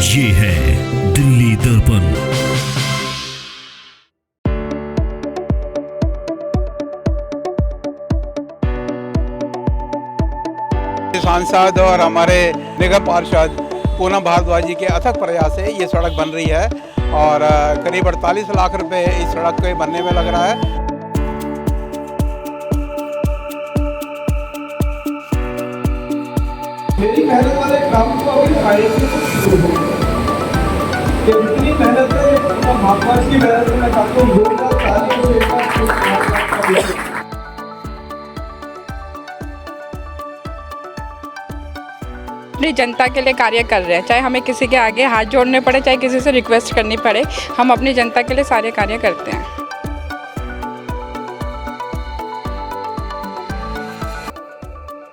ये है दिल्ली दर्पण। सांसद और हमारे निगम पार्षद पूनम भारद्वाज जी के अथक प्रयास से ये सड़क बन रही है और करीब 48 लाख रुपए इस सड़क के बनने में लग रहा है। मेरी मेहनत वाले काम को अभी फायदे से शुरू हो कि जितनी मेहनत है उतना भारद्वाज की मेहनत में आपको जोरदार तालियों से अपनी जनता के लिए कार्य कर रहे हैं, चाहे हमें किसी के आगे हाथ जोड़ने पड़े, चाहे किसी से रिक्वेस्ट करनी पड़े, हम अपनी जनता के लिए सारे कार्य करते हैं।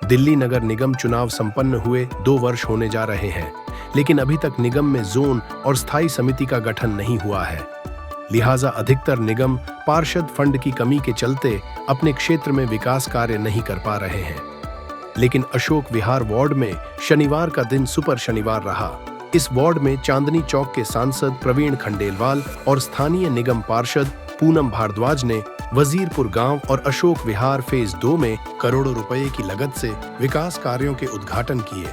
दिल्ली नगर निगम चुनाव संपन्न हुए 2 वर्ष होने जा रहे हैं, लेकिन अभी तक निगम में जोन और स्थायी समिति का गठन नहीं हुआ है। लिहाजा अधिकतर निगम पार्षद फंड की कमी के चलते अपने क्षेत्र में विकास कार्य नहीं कर पा रहे हैं। लेकिन अशोक विहार वार्ड में शनिवार का दिन सुपर शनिवार रहा। इस वार्ड में चांदनी चौक के सांसद प्रवीण खंडेलवाल और स्थानीय निगम पार्षद पूनम भारद्वाज ने वजीरपुर गांव और अशोक विहार फेज 2 में करोड़ों रुपए की लागत से विकास कार्यों के उद्घाटन किए।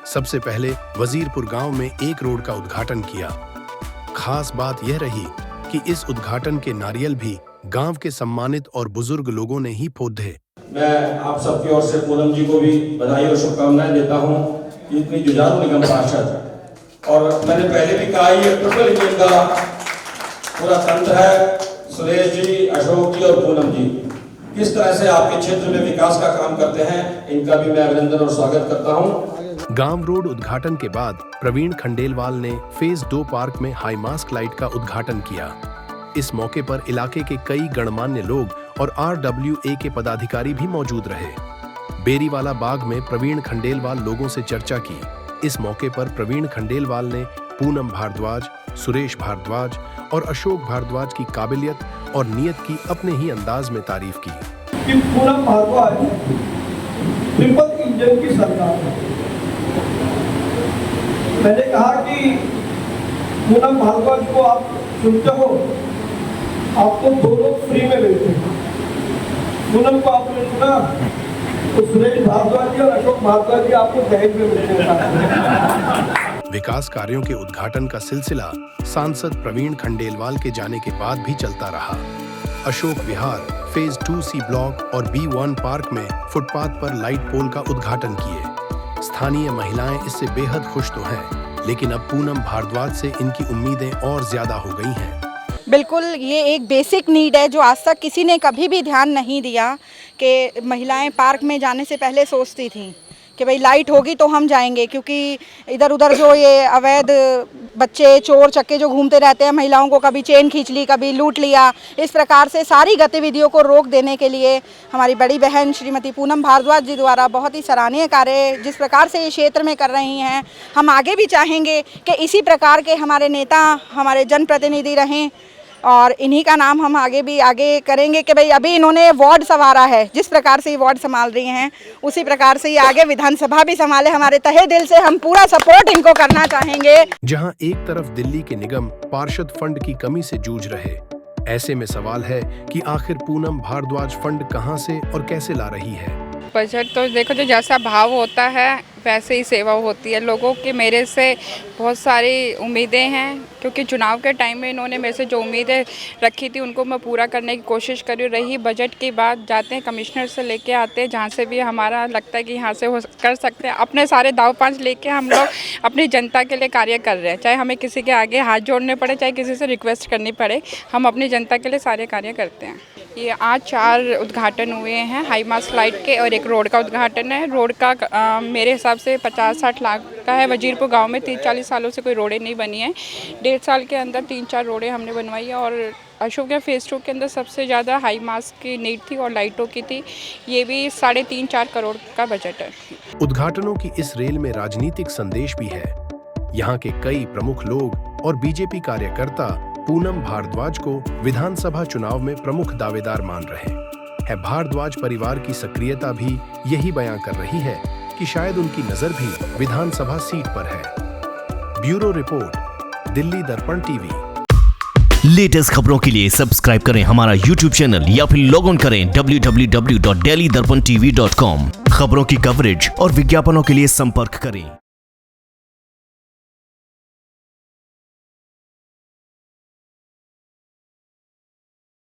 सबसे पहले वजीरपुर गांव में एक रोड का उद्घाटन किया। खास बात यह रही कि इस उद्घाटन के नारियल भी गांव के सम्मानित और बुजुर्ग लोगों ने ही पौधे। मैं आप सबकी ओर से पूनम जी को भी बधाई और शुभकामनाएं देता हूं कि इतनी जुझारू निगम पार्षद, और मैंने पहले भी कहा ये ट्रिपल इंजन का पूरा तंत्र है। सुरेश जी, अशोक जी और पूनम जी किस तरह से आपके क्षेत्र में विकास का काम करते हैं, इनका भी मैं अभिनंदन और स्वागत करता हूं। गांव रोड उद्घाटन के बाद प्रवीण खंडेलवाल ने फेज 2 पार्क में हाई मास्क लाइट का उद्घाटन किया। इस मौके पर इलाके के कई गणमान्य लोग और RWA के पदाधिकारी भी मौजूद रहे। बेरीवाला बाग में प्रवीण खंडेलवाल लोगों से चर्चा की। इस मौके पर प्रवीण खंडेलवाल ने पूनम भारद्वाज, सुरेश भारद्वाज और अशोक भारद्वाज की काबिलियत और नियत की अपने ही अंदाज में तारीफ की। कि पूनम भारद्वाज ट्रिपल इंजन की सरकार है। मैंने कहा कि पूनम भारद्वाज को आप सुनते हो, आपको 2 लोग फ्री में मिलते हैं। पूनम को आपने सुना तो सुरेश भारद्वाज जी और अशोक भारद्वाज जी आपको दहेज में मिलते हैं। विकास कार्यों के उद्घाटन का सिलसिला सांसद प्रवीण खंडेलवाल के जाने के बाद भी चलता रहा। Ashok Vihar phase 2C block और B1 पार्क में फुटपाथ पर लाइट पोल का उद्घाटन किए। स्थानीय महिलाएं इससे बेहद खुश तो हैं, लेकिन अब पूनम भारद्वाज से इनकी उम्मीदें और ज्यादा हो गई हैं। बिल्कुल, ये एक बेसिक नीड है जो आज तक किसी ने कभी भी ध्यान नहीं दिया कि महिलाएं पार्क में जाने से पहले सोचती थी कि भाई लाइट होगी तो हम जाएंगे, क्योंकि इधर उधर जो ये अवैध बच्चे चोर चक्के जो घूमते रहते हैं, महिलाओं को कभी चेन खींच ली, कभी लूट लिया। इस प्रकार से सारी गतिविधियों को रोक देने के लिए हमारी बड़ी बहन श्रीमती पूनम भारद्वाज जी द्वारा बहुत ही सराहनीय कार्य जिस प्रकार से ये क्षेत्र में कर रही हैं, हम आगे भी चाहेंगे कि इसी प्रकार के हमारे नेता, हमारे जनप्रतिनिधि रहें और इन्हीं का नाम हम आगे करेंगे कि भाई अभी इन्होंने वार्ड संवारा है, जिस प्रकार से ये वार्ड संभाल रही हैं उसी प्रकार से ये आगे विधानसभा भी संभाले। हमारे तहे दिल से हम पूरा सपोर्ट इनको करना चाहेंगे। जहां एक तरफ दिल्ली के निगम पार्षद फंड की कमी से जूझ रहे, ऐसे में सवाल है कि आखिर पूनम भारद्वाज फंड कहां से और कैसे ला रही है। बजट तो देखो, जो जैसा भाव होता है वैसे ही सेवा होती है। लोगों की मेरे से बहुत सारी उम्मीदें हैं, क्योंकि चुनाव के टाइम में इन्होंने मेरे से जो उम्मीदें रखी थी उनको मैं पूरा करने की कोशिश कर रही। बजट की बात जाते हैं कमिश्नर से लेके आते हैं, जहाँ से भी हमारा लगता है कि यहाँ से हो कर सकते हैं, अपने सारे दाव पांच लेके हम लोग अपनी जनता के लिए कार्य कर रहे हैं। चाहे हमें किसी के आगे हाथ जोड़ने पड़े, चाहे किसी से रिक्वेस्ट करनी पड़े, हम अपनी जनता के लिए सारे कार्य करते हैं। ये आज 4 उद्घाटन हुए हैं हाई मास्क लाइट के, और एक रोड का उद्घाटन है। रोड का मेरे हिसाब से 50-60 लाख का है। वजीरपुर गांव में 30-40 सालों से कोई रोडें नहीं बनी हैं। 1.5 साल के अंदर 3-4 रोडें हमने बनवाई है। और अशोक के फेज 2 के अंदर सबसे ज़्यादा हाई मास्क की नीड थी और लाइटों की थी। ये भी 3.5-4 करोड़ का बजट है। उद्घाटनों की इस रेल में राजनीतिक संदेश भी है। यहाँ के कई प्रमुख लोग और बीजेपी कार्यकर्ता पूनम भारद्वाज को विधानसभा चुनाव में प्रमुख दावेदार मान रहे हैं। भारद्वाज परिवार की सक्रियता भी यही बयां कर रही है कि शायद उनकी नजर भी विधानसभा सीट पर है। ब्यूरो रिपोर्ट, दिल्ली दर्पण टीवी। लेटेस्ट खबरों के लिए सब्सक्राइब करें हमारा यूट्यूब चैनल या फिर लॉग ऑन करें www.delhidarpantv.com। खबरों की कवरेज और विज्ञापनों के लिए संपर्क करें।